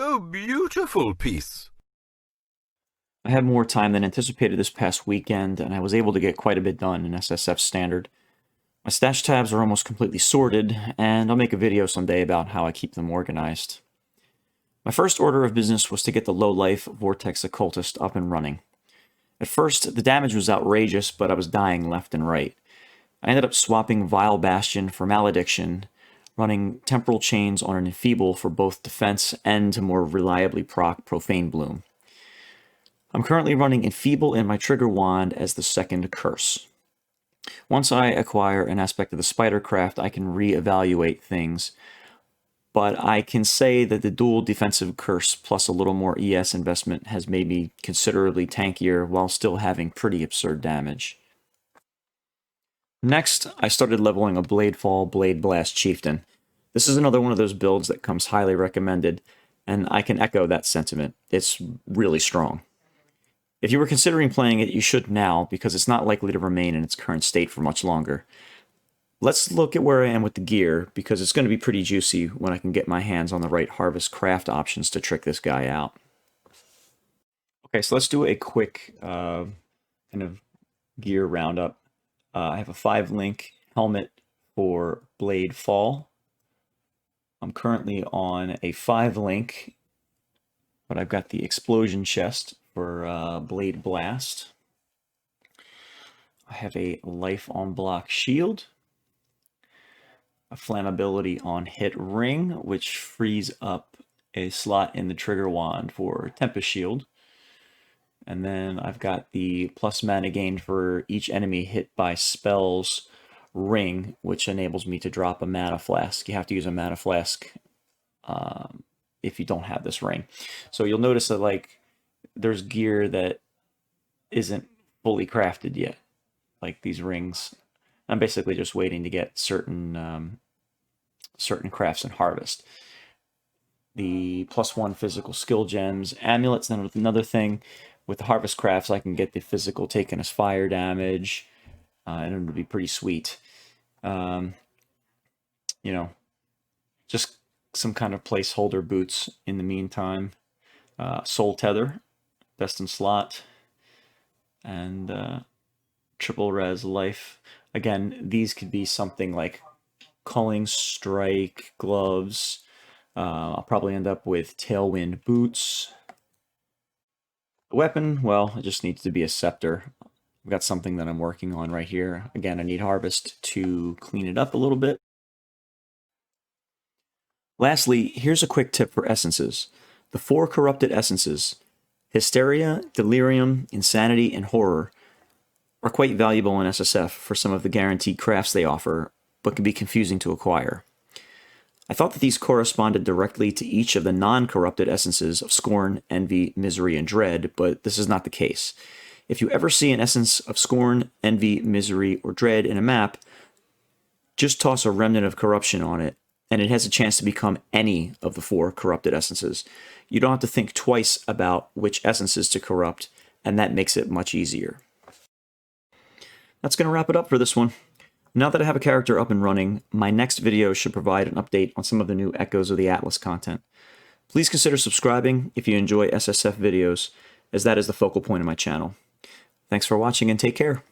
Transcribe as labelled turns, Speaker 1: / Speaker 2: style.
Speaker 1: A beautiful piece.
Speaker 2: I had more time than anticipated this past weekend, and I was able to get quite a bit done in SSF Standard. My stash tabs are almost completely sorted, and I'll make a video someday about how I keep them organized. My first order of business was to get the low-life Vortex Occultist up and running. At first, the damage was outrageous, but I was dying left and right. I ended up swapping Vile Bastion for Malediction, running Temporal Chains on an Enfeeble for both defense and to more reliably proc Profane Bloom. I'm currently running Enfeeble in my Trigger Wand as the second curse. Once I acquire an aspect of the Spidercraft, I can re-evaluate things, but I can say that the dual defensive curse plus a little more ES investment has made me considerably tankier while still having pretty absurd damage. Next, I started leveling a Bladefall Blade Blast Chieftain. This is another one of those builds that comes highly recommended, and I can echo that sentiment. It's really strong. If you were considering playing it, you should now, because it's not likely to remain in its current state for much longer. Let's look at where I am with the gear, because it's going to be pretty juicy when I can get my hands on the right Harvest Craft options to trick this guy out. Okay, so let's do a quick kind of gear roundup. I have a 5-link helmet for Blade Fall. I'm currently on a 5-link, but I've got the Explosion chest for Blade Blast. I have a Life on Block shield, a Flammability on Hit ring, which frees up a slot in the Trigger Wand for Tempest Shield. And then I've got the plus mana gained for each enemy hit by spells ring, which enables me to drop a mana flask. You have to use a mana flask if you don't have this ring. So you'll notice that like there's gear that isn't fully crafted yet, like these rings. I'm basically just waiting to get certain crafts and harvest. The +1 physical skill gems, amulets, then with another thing. With the harvest crafts, I can get the physical taken as fire damage, and it would be pretty sweet. You know, just some kind of placeholder boots in the meantime. Soul Tether, best in slot, and triple res life. Again, these could be something like Culling Strike, gloves. I'll probably end up with Tailwind boots. The weapon, well, it just needs to be a scepter. I've got something that I'm working on right here. Again, I need harvest to clean it up a little bit. Lastly, here's a quick tip for essences. The 4 corrupted essences, Hysteria, Delirium, Insanity, and Horror, are quite valuable in SSF for some of the guaranteed crafts they offer, but can be confusing to acquire. I thought that these corresponded directly to each of the non-corrupted essences of Scorn, Envy, Misery, and Dread, but this is not the case. If you ever see an essence of Scorn, Envy, Misery, or Dread in a map, just toss a Remnant of Corruption on it, and it has a chance to become any of the 4 corrupted essences. You don't have to think twice about which essences to corrupt, and that makes it much easier. That's going to wrap it up for this one. Now that I have a character up and running, my next video should provide an update on some of the new Echoes of the Atlas content. Please consider subscribing if you enjoy SSF videos, as that is the focal point of my channel. Thanks for watching and take care.